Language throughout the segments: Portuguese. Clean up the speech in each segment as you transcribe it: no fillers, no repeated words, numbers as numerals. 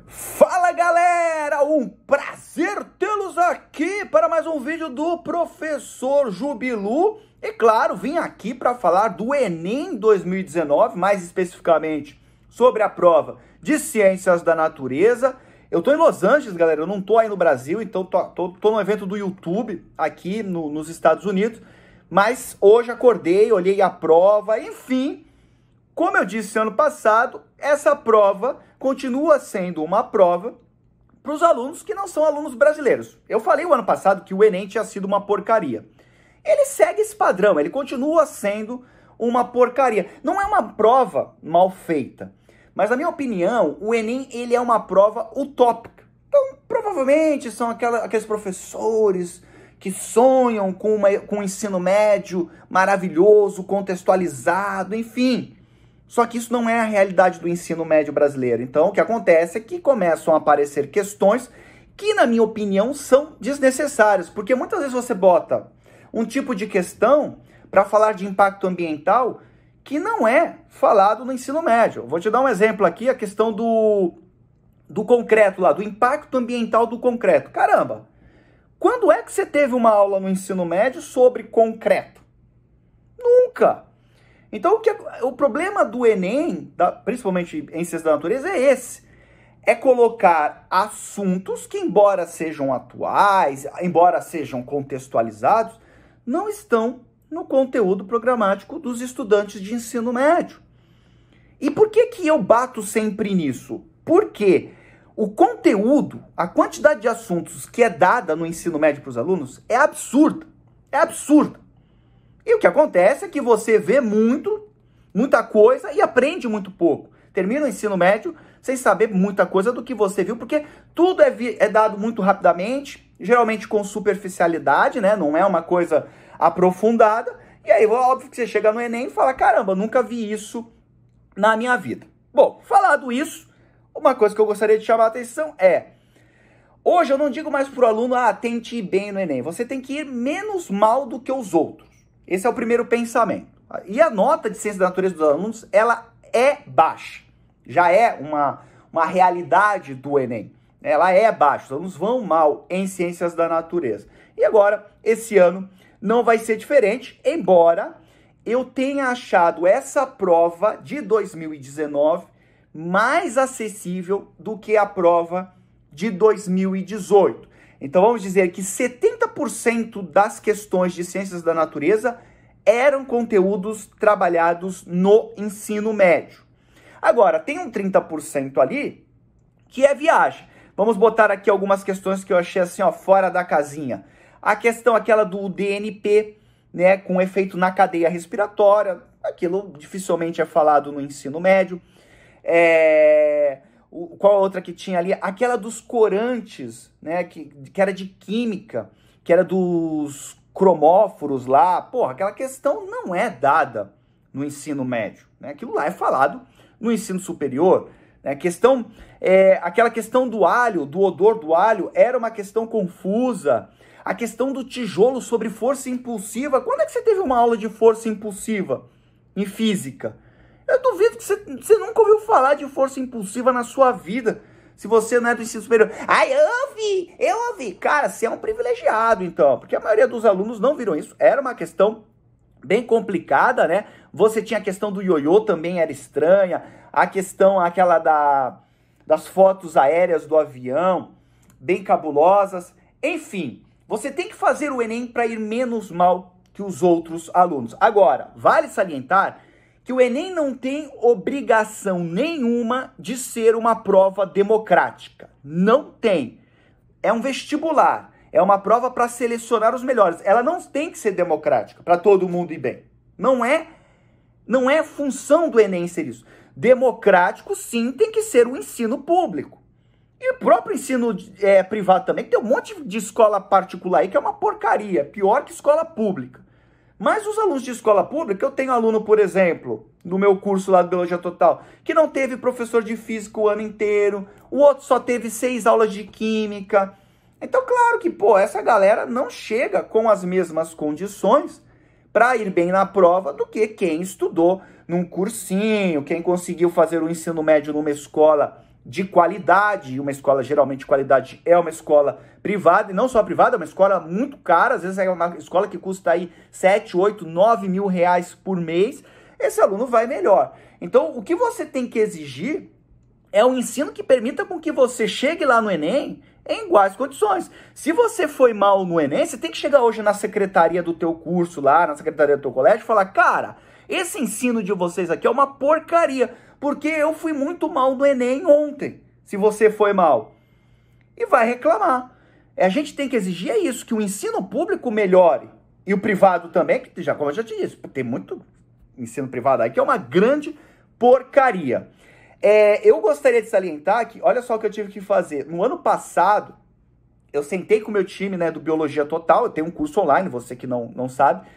Fala galera, um prazer tê-los aqui para mais um vídeo do Professor Jubilu. E claro, vim aqui para falar do Enem 2019, mais especificamente sobre a prova de Ciências da Natureza. Eu tô em Los Angeles, galera, eu não tô aí no Brasil, então tô no evento do YouTube aqui nos Estados Unidos. Mas hoje acordei, olhei a prova, enfim, como eu disse ano passado, essa prova continua sendo uma prova para os alunos que não são alunos brasileiros. Eu falei o ano passado que o Enem tinha sido uma porcaria. Ele segue esse padrão, ele continua sendo uma porcaria. Não é uma prova mal feita, mas na minha opinião, o Enem ele é uma prova utópica. Então, provavelmente são aqueles professores que sonham com um ensino médio maravilhoso, contextualizado, enfim. Só que isso não é a realidade do ensino médio brasileiro. Então, o que acontece é que começam a aparecer questões que, na minha opinião, são desnecessárias. Porque muitas vezes você bota um tipo de questão para falar de impacto ambiental que não é falado no ensino médio. Vou te dar um exemplo aqui, a questão do concreto lá, do impacto ambiental do concreto. Caramba! Quando é que você teve uma aula no ensino médio sobre concreto? Nunca! Então, o problema do Enem, principalmente em Ciências da Natureza, é esse. É colocar assuntos que, embora sejam atuais, embora sejam contextualizados, não estão no conteúdo programático dos estudantes de ensino médio. E por que eu bato sempre nisso? Porque o conteúdo, a quantidade de assuntos que é dada no ensino médio para os alunos é absurda. É absurda. E o que acontece é que você vê muita coisa e aprende muito pouco. Termina o ensino médio sem saber muita coisa do que você viu, porque tudo é dado muito rapidamente, geralmente com superficialidade, né? Não é uma coisa aprofundada. E aí, óbvio que você chega no Enem e fala, caramba, nunca vi isso na minha vida. Bom, falado isso, uma coisa que eu gostaria de chamar a atenção é, hoje eu não digo mais para o aluno, tente ir bem no Enem. Você tem que ir menos mal do que os outros. Esse é o primeiro pensamento. E a nota de Ciência da Natureza dos alunos, ela é baixa. Já é uma realidade do Enem. Ela é baixa. Os alunos vão mal em Ciências da Natureza. E agora, esse ano, não vai ser diferente, embora eu tenha achado essa prova de 2019 mais acessível do que a prova de 2018. Então vamos dizer que 70% das questões de Ciências da Natureza eram conteúdos trabalhados no ensino médio. Agora, tem um 30% ali que é viagem. Vamos botar aqui algumas questões que eu achei assim, fora da casinha. A questão aquela do DNP, né, com efeito na cadeia respiratória, aquilo dificilmente é falado no ensino médio. Qual a outra que tinha ali? Aquela dos corantes, né, que era de química, que era dos cromóforos lá. Porra, aquela questão não é dada no ensino médio, né? Aquilo lá é falado no ensino superior. Né? Aquela questão do alho, do odor do alho, era uma questão confusa. A questão do tijolo sobre força impulsiva. Quando é que você teve uma aula de força impulsiva em física? Eu duvido que você nunca ouviu falar de força impulsiva na sua vida, se você não é do ensino superior. Eu ouvi. Cara, você é um privilegiado, então, porque a maioria dos alunos não viram isso. Era uma questão bem complicada, né? Você tinha a questão do ioiô, também era estranha. A questão, aquela das fotos aéreas do avião, bem cabulosas. Enfim, você tem que fazer o Enem para ir menos mal que os outros alunos. Agora, vale salientar que o Enem não tem obrigação nenhuma de ser uma prova democrática. Não tem. É um vestibular. É uma prova para selecionar os melhores. Ela não tem que ser democrática, para todo mundo ir bem. Não é função do Enem ser isso. Democrático, sim, tem que ser o ensino público. E o próprio ensino privado também, que tem um monte de escola particular aí que é uma porcaria. Pior que escola pública. Mas os alunos de escola pública, eu tenho aluno, por exemplo, no meu curso lá do Biologia Total, que não teve professor de física o ano inteiro, o outro só teve 6 aulas de química. Então, claro que, essa galera não chega com as mesmas condições para ir bem na prova do que quem estudou num cursinho, quem conseguiu fazer o ensino médio numa escola de qualidade, uma escola geralmente de qualidade é uma escola privada, e não só privada, é uma escola muito cara, às vezes é uma escola que custa aí 7, 8, 9 mil reais por mês, esse aluno vai melhor. Então, o que você tem que exigir é um ensino que permita com que você chegue lá no Enem em iguais condições. Se você foi mal no Enem, você tem que chegar hoje na secretaria do teu curso lá, na secretaria do teu colégio e falar, cara, esse ensino de vocês aqui é uma porcaria, porque eu fui muito mal no Enem ontem, se você foi mal. E vai reclamar. A gente tem que exigir isso, que o ensino público melhore. E o privado também, que já, como eu já te disse, tem muito ensino privado aí que é uma grande porcaria. Eu gostaria de salientar que, olha só o que eu tive que fazer. No ano passado, eu sentei com o meu time, né, do Biologia Total, eu tenho um curso online, você que não sabe,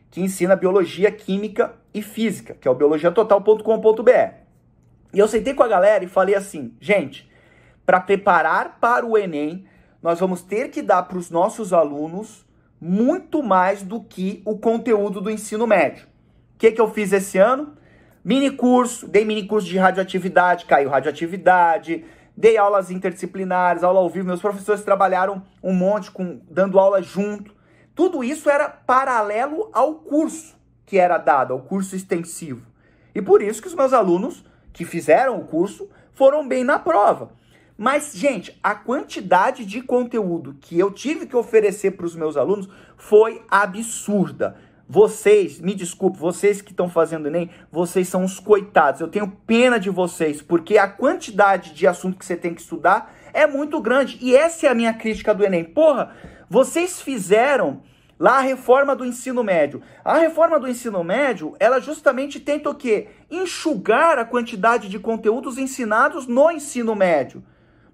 que ensina Biologia, Química e Física, que é o biologiatotal.com.br. E eu sentei com a galera e falei assim, gente, para preparar para o Enem, nós vamos ter que dar para os nossos alunos muito mais do que o conteúdo do ensino médio. O que eu fiz esse ano? Dei mini curso de radioatividade, caiu radioatividade, dei aulas interdisciplinares, aula ao vivo, meus professores trabalharam um monte dando aula junto. Tudo isso era paralelo ao curso que era dado, ao curso extensivo. E por isso que os meus alunos que fizeram o curso foram bem na prova. Mas, gente, a quantidade de conteúdo que eu tive que oferecer para os meus alunos foi absurda. Vocês, me desculpe, vocês que estão fazendo Enem, vocês são os coitados. Eu tenho pena de vocês, porque a quantidade de assunto que você tem que estudar é muito grande. E essa é a minha crítica do Enem. Porra, vocês fizeram lá a reforma do ensino médio. A reforma do ensino médio, ela justamente tenta o quê? Enxugar a quantidade de conteúdos ensinados no ensino médio.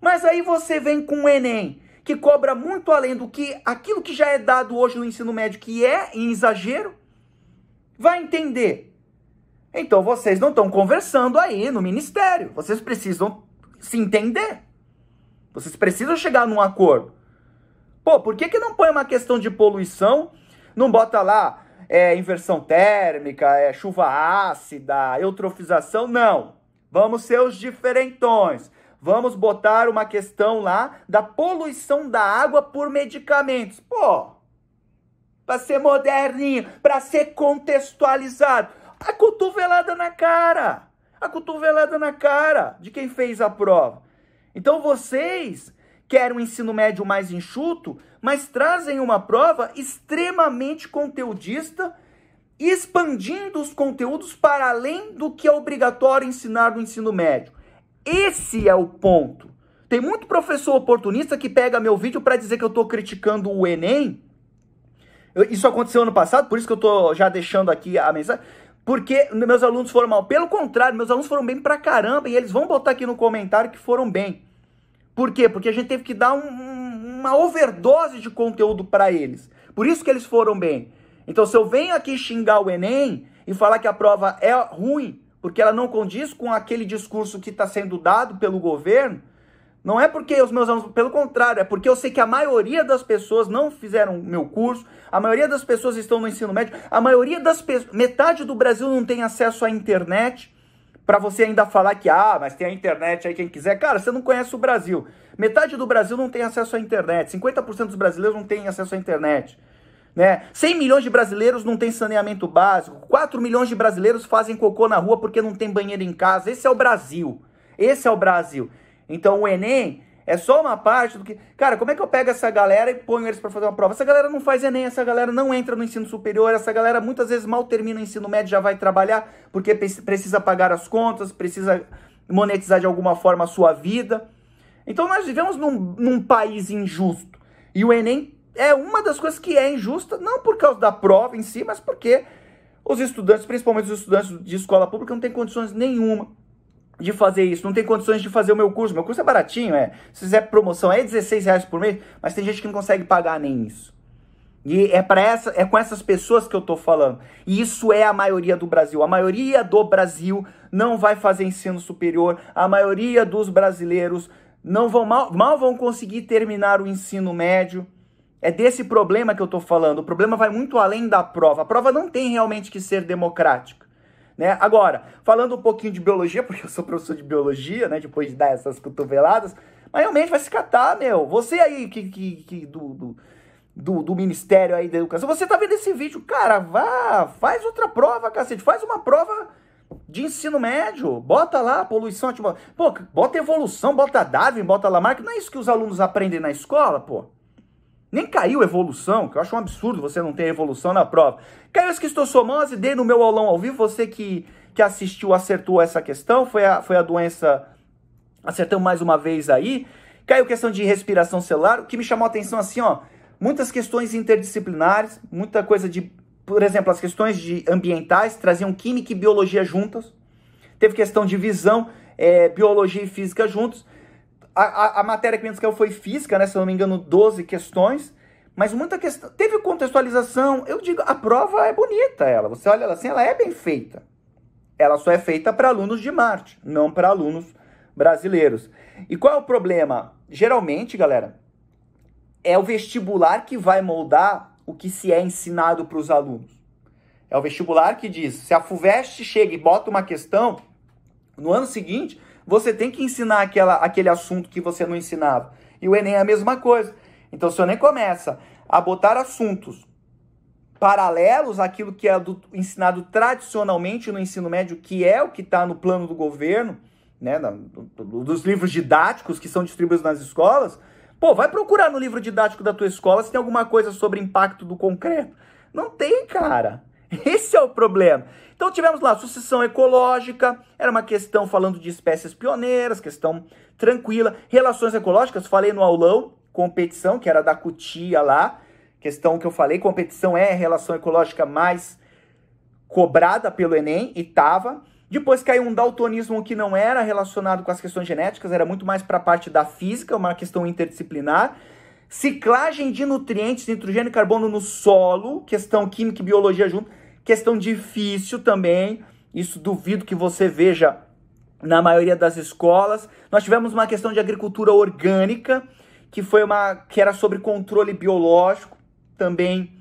Mas aí você vem com o Enem, que cobra muito além do que aquilo que já é dado hoje no ensino médio, que é em exagero, vai entender. Então vocês não estão conversando aí no ministério. Vocês precisam se entender. Vocês precisam chegar num acordo. Pô, por que não põe uma questão de poluição, não bota lá inversão térmica, chuva ácida, eutrofização? Não. Vamos ser os diferentões. Vamos botar uma questão lá da poluição da água por medicamentos. Pô, para ser moderninho, para ser contextualizado. A cotovelada na cara. A cotovelada na cara de quem fez a prova. Então vocês querem um ensino médio mais enxuto, mas trazem uma prova extremamente conteudista, expandindo os conteúdos para além do que é obrigatório ensinar no ensino médio. Esse é o ponto. Tem muito professor oportunista que pega meu vídeo para dizer que eu estou criticando o Enem. Isso aconteceu ano passado, por isso que eu estou já deixando aqui a mensagem. Porque meus alunos foram mal. Pelo contrário, meus alunos foram bem pra caramba. E eles vão botar aqui no comentário que foram bem. Por quê? Porque a gente teve que dar uma overdose de conteúdo para eles. Por isso que eles foram bem. Então, se eu venho aqui xingar o Enem e falar que a prova é ruim, porque ela não condiz com aquele discurso que está sendo dado pelo governo, não é porque os meus alunos, pelo contrário, é porque eu sei que a maioria das pessoas não fizeram meu curso, a maioria das pessoas estão no ensino médio, a maioria das pessoas, metade do Brasil não tem acesso à internet, para você ainda falar que, mas tem a internet aí quem quiser. Cara, você não conhece o Brasil. Metade do Brasil não tem acesso à internet, 50% dos brasileiros não têm acesso à internet. Né? 100 milhões de brasileiros não têm saneamento básico, 4 milhões de brasileiros fazem cocô na rua porque não tem banheiro em casa. Esse é o Brasil. Esse é o Brasil. Então o Enem é só uma parte do que... Cara, como é que eu pego essa galera e ponho eles para fazer uma prova? Essa galera não faz Enem, essa galera não entra no ensino superior, essa galera muitas vezes mal termina o ensino médio, já vai trabalhar porque precisa pagar as contas, precisa monetizar de alguma forma a sua vida. Então nós vivemos num país injusto. E o Enem é uma das coisas que é injusta, não por causa da prova em si, mas porque os estudantes, principalmente os estudantes de escola pública, não têm condições nenhuma de fazer isso, não tem condições de fazer o meu curso. Meu curso é baratinho, se fizer promoção é R$16 por mês, mas tem gente que não consegue pagar nem isso. E é com essas pessoas que eu tô falando. E isso é a maioria do Brasil. A maioria do Brasil não vai fazer ensino superior, a maioria dos brasileiros não vão mal vão conseguir terminar o ensino médio. É desse problema que eu tô falando. O problema vai muito além da prova. A prova não tem realmente que ser democrática. né? Agora, falando um pouquinho de biologia, porque eu sou professor de biologia, né? Depois de dar essas cotoveladas, mas realmente vai se catar, meu. Você aí do Ministério aí da Educação, você tá vendo esse vídeo, cara, vá, faz outra prova, cacete, faz uma prova de ensino médio, bota lá poluição, tipo, pô, bota evolução, bota Darwin, bota Lamarck, não é isso que os alunos aprendem na escola, pô? Nem caiu evolução, que eu acho um absurdo você não ter evolução na prova. Caiu esquistossomose, dei no meu aulão ao vivo, você que assistiu acertou essa questão, foi a doença, acertamos mais uma vez aí. Caiu questão de respiração celular, o que me chamou a atenção assim, ó, muitas questões interdisciplinares, muita coisa de, por exemplo, as questões ambientais traziam química e biologia juntas. Teve questão de visão, biologia e física juntos. A matéria que menos caiu foi física, né? Se eu não me engano, 12 questões. Mas muita questão. Teve contextualização. Eu digo, a prova é bonita, ela. Você olha ela assim, ela é bem feita. Ela só é feita para alunos de Marte, não para alunos brasileiros. E qual é o problema? Geralmente, galera, é o vestibular que vai moldar o que se é ensinado para os alunos. É o vestibular que diz, se a FUVEST chega e bota uma questão, no ano seguinte, você tem que ensinar aquele assunto que você não ensinava. E o Enem é a mesma coisa. Então, se o Enem começa a botar assuntos paralelos àquilo que é ensinado tradicionalmente no ensino médio, que é o que está no plano do governo, né, dos livros didáticos que são distribuídos nas escolas, pô, vai procurar no livro didático da tua escola se tem alguma coisa sobre impacto do concreto. Não tem, cara. Esse é o problema. Então tivemos lá sucessão ecológica, era uma questão falando de espécies pioneiras, questão tranquila. Relações ecológicas, falei no aulão, competição, que era da Cutia lá, questão que eu falei, competição é a relação ecológica mais cobrada pelo Enem, e tava. Depois caiu um daltonismo que não era relacionado com as questões genéticas, era muito mais para a parte da física, uma questão interdisciplinar. Ciclagem de nutrientes, nitrogênio e carbono no solo, questão química e biologia junto, questão difícil também, isso duvido que você veja na maioria das escolas. Nós tivemos uma questão de agricultura orgânica, que era sobre controle biológico, também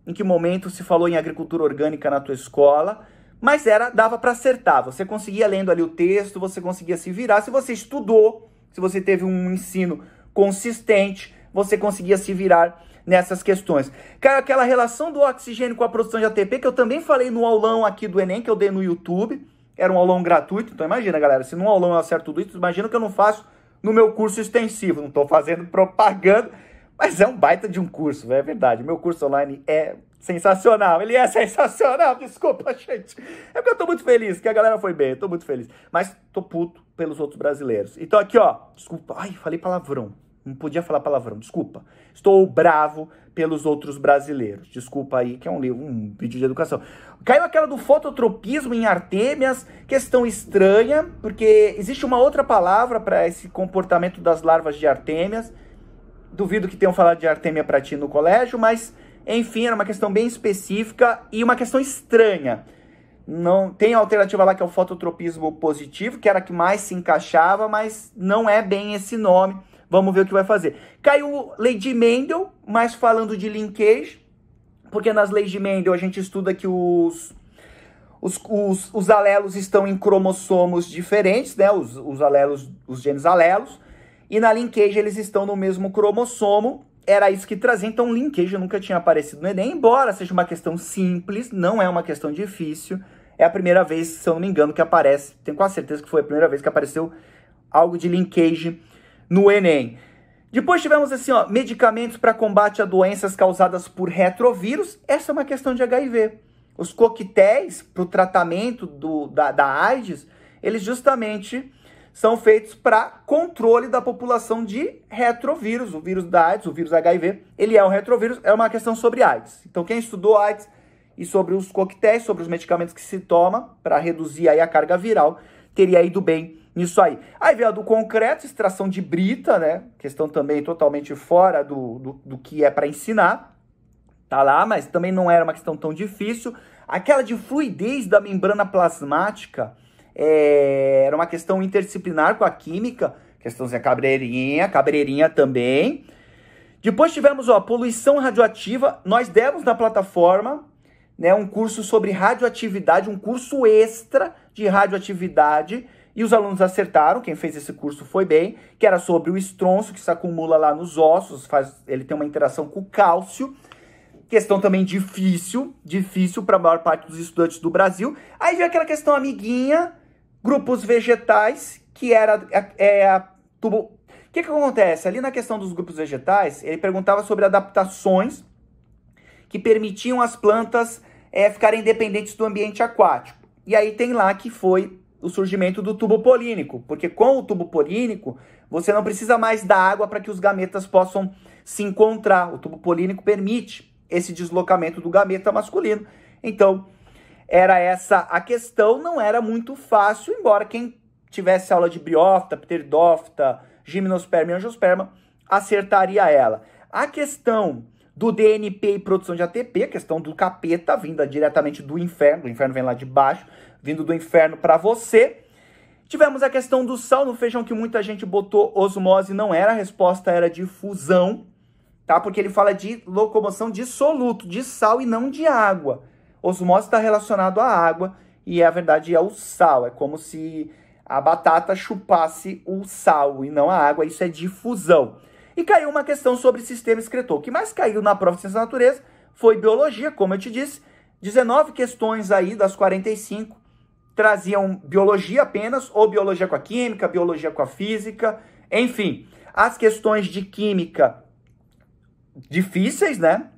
em que momento se falou em agricultura orgânica na tua escola, mas dava para acertar, você conseguia lendo ali o texto, você conseguia se virar, se você estudou, se você teve um ensino consistente, você conseguia se virar nessas questões. Caiu aquela relação do oxigênio com a produção de ATP, que eu também falei no aulão aqui do Enem, que eu dei no YouTube, era um aulão gratuito, então imagina, galera, se num aulão eu acerto tudo isso, imagina que eu não faço no meu curso extensivo, não estou fazendo propaganda, mas é um baita de um curso, é verdade, meu curso online é sensacional, ele é sensacional, desculpa, gente, é porque eu tô muito feliz, que a galera foi bem, eu tô muito feliz, mas tô puto pelos outros brasileiros. Então aqui, ó, desculpa, ai, falei palavrão, não podia falar palavrão, desculpa. Estou bravo pelos outros brasileiros. Desculpa aí, que é um vídeo de educação. Caiu aquela do fototropismo em artêmias, questão estranha, porque existe uma outra palavra para esse comportamento das larvas de artêmias. Duvido que tenham falado de artêmia para ti no colégio, mas, enfim, era uma questão bem específica e uma questão estranha. Não tem a alternativa lá que é o fototropismo positivo, que era a que mais se encaixava, mas não é bem esse nome. Vamos ver o que vai fazer. Caiu lei de Mendel, mas falando de linkage, porque nas leis de Mendel a gente estuda que os alelos estão em cromossomos diferentes, né? Os alelos, os genes alelos, e na linkage eles estão no mesmo cromossomo. Era isso que trazia, então linkage nunca tinha aparecido no Enem, embora seja uma questão simples, não é uma questão difícil. É a primeira vez, se eu não me engano, que aparece, tenho quase certeza que foi a primeira vez que apareceu algo de linkage no Enem. Depois tivemos assim, ó, medicamentos para combate a doenças causadas por retrovírus. Essa é uma questão de HIV. Os coquetéis para o tratamento da AIDS, eles justamente são feitos para controle da população de retrovírus. O vírus da AIDS, o vírus HIV, ele é um retrovírus, é uma questão sobre AIDS. Então quem estudou AIDS e sobre os coquetéis, sobre os medicamentos que se toma para reduzir aí a carga viral, teria ido bem nisso aí. Aí veio a do concreto, extração de brita, né? Questão também totalmente fora do que é para ensinar. Tá lá, mas também não era uma questão tão difícil. Aquela de fluidez da membrana plasmática era uma questão interdisciplinar com a química. Questãozinha cabreirinha também. Depois tivemos, ó, poluição radioativa. Nós demos na plataforma. né, um curso sobre radioatividade, um curso extra de radioatividade, e os alunos acertaram, quem fez esse curso foi bem, que era sobre o estronço que se acumula lá nos ossos, ele tem uma interação com o cálcio, questão também difícil para a maior parte dos estudantes do Brasil. Aí veio aquela questão amiguinha, grupos vegetais, que era o que acontece? Ali na questão dos grupos vegetais, ele perguntava sobre adaptações que permitiam as plantas ficarem independentes do ambiente aquático. E aí tem lá que foi o surgimento do tubo polínico, porque com o tubo polínico, você não precisa mais da água para que os gametas possam se encontrar. O tubo polínico permite esse deslocamento do gameta masculino. Então, era essa a questão, não era muito fácil, embora quem tivesse aula de briófita, pteridófita, gimnosperma e angiosperma, acertaria ela. A questão do DNP e produção de ATP, a questão do capeta, vinda diretamente do inferno vem lá de baixo, vindo do inferno para você. Tivemos a questão do sal no feijão, que muita gente botou osmose, não era, a resposta era de fusão, tá? Porque ele fala de locomoção de soluto, de sal e não de água. Osmose está relacionado à água e, a verdade, é o sal. É como se a batata chupasse o sal e não a água, isso é difusão. E caiu uma questão sobre sistema excretor. O que mais caiu na prova de ciência da natureza foi biologia, como eu te disse. 19 questões aí das 45 traziam biologia apenas, ou biologia com a química, biologia com a física, enfim. As questões de química difíceis, né?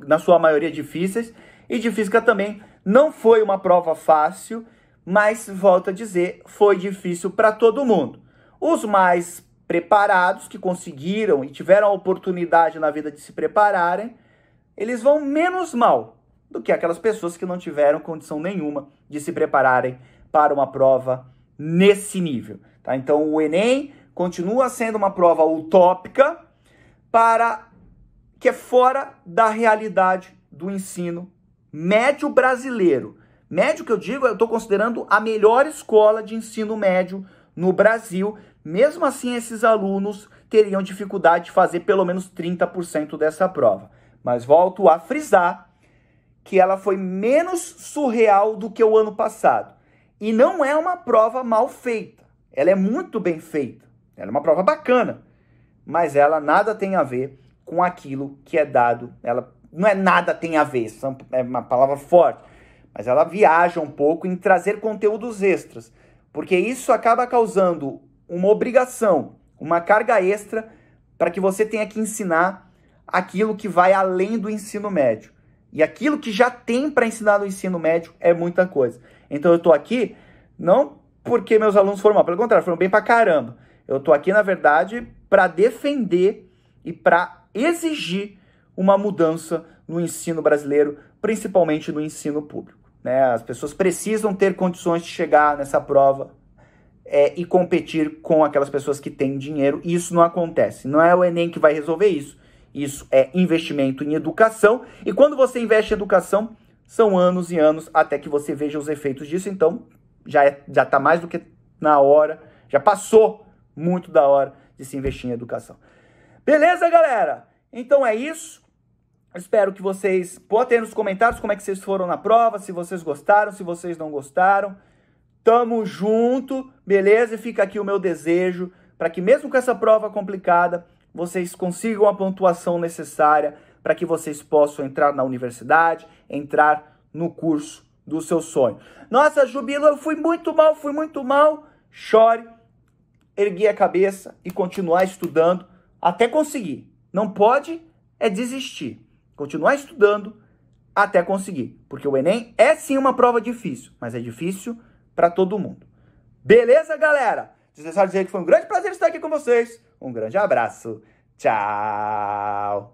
Na sua maioria difíceis. E de física também não foi uma prova fácil, mas, volto a dizer, foi difícil para todo mundo. Os mais preparados, que conseguiram e tiveram a oportunidade na vida de se prepararem, eles vão menos mal do que aquelas pessoas que não tiveram condição nenhuma de se prepararem para uma prova nesse nível. Tá? Então, o Enem continua sendo uma prova utópica que é fora da realidade do ensino médio brasileiro. Médio que eu digo, eu estou considerando a melhor escola de ensino médio no Brasil. Mesmo assim, esses alunos teriam dificuldade de fazer pelo menos 30% dessa prova. Mas volto a frisar que ela foi menos surreal do que o ano passado. E não é uma prova mal feita. Ela é muito bem feita. Ela é uma prova bacana. Mas ela nada tem a ver com aquilo que é dado. Ela não é nada tem a ver, é uma palavra forte. Mas ela viaja um pouco em trazer conteúdos extras. Porque isso acaba causando uma obrigação, uma carga extra para que você tenha que ensinar aquilo que vai além do ensino médio. E aquilo que já tem para ensinar no ensino médio é muita coisa. Então eu estou aqui não porque meus alunos foram mal, pelo contrário, foram bem pra caramba. Eu estou aqui, na verdade, para defender e para exigir uma mudança no ensino brasileiro, principalmente no ensino público. Né? As pessoas precisam ter condições de chegar nessa prova e competir com aquelas pessoas que têm dinheiro. E isso não acontece. Não é o Enem que vai resolver isso. Isso é investimento em educação. E quando você investe em educação, são anos e anos até que você veja os efeitos disso. Então, já está mais do que na hora, já passou muito da hora de se investir em educação. Beleza, galera? Então é isso. Espero que vocês botem nos comentários como é que vocês foram na prova, se vocês gostaram, se vocês não gostaram. Tamo junto, beleza? E fica aqui o meu desejo para que mesmo com essa prova complicada, vocês consigam a pontuação necessária para que vocês possam entrar na universidade, entrar no curso do seu sonho. Nossa, Jubilo, eu fui muito mal. Chore, erguer a cabeça e continuar estudando até conseguir. Não pode desistir. Continuar estudando até conseguir. Porque o Enem é sim uma prova difícil, mas é difícil para todo mundo. Beleza, galera? Desnecessário dizer que foi um grande prazer estar aqui com vocês. Um grande abraço. Tchau.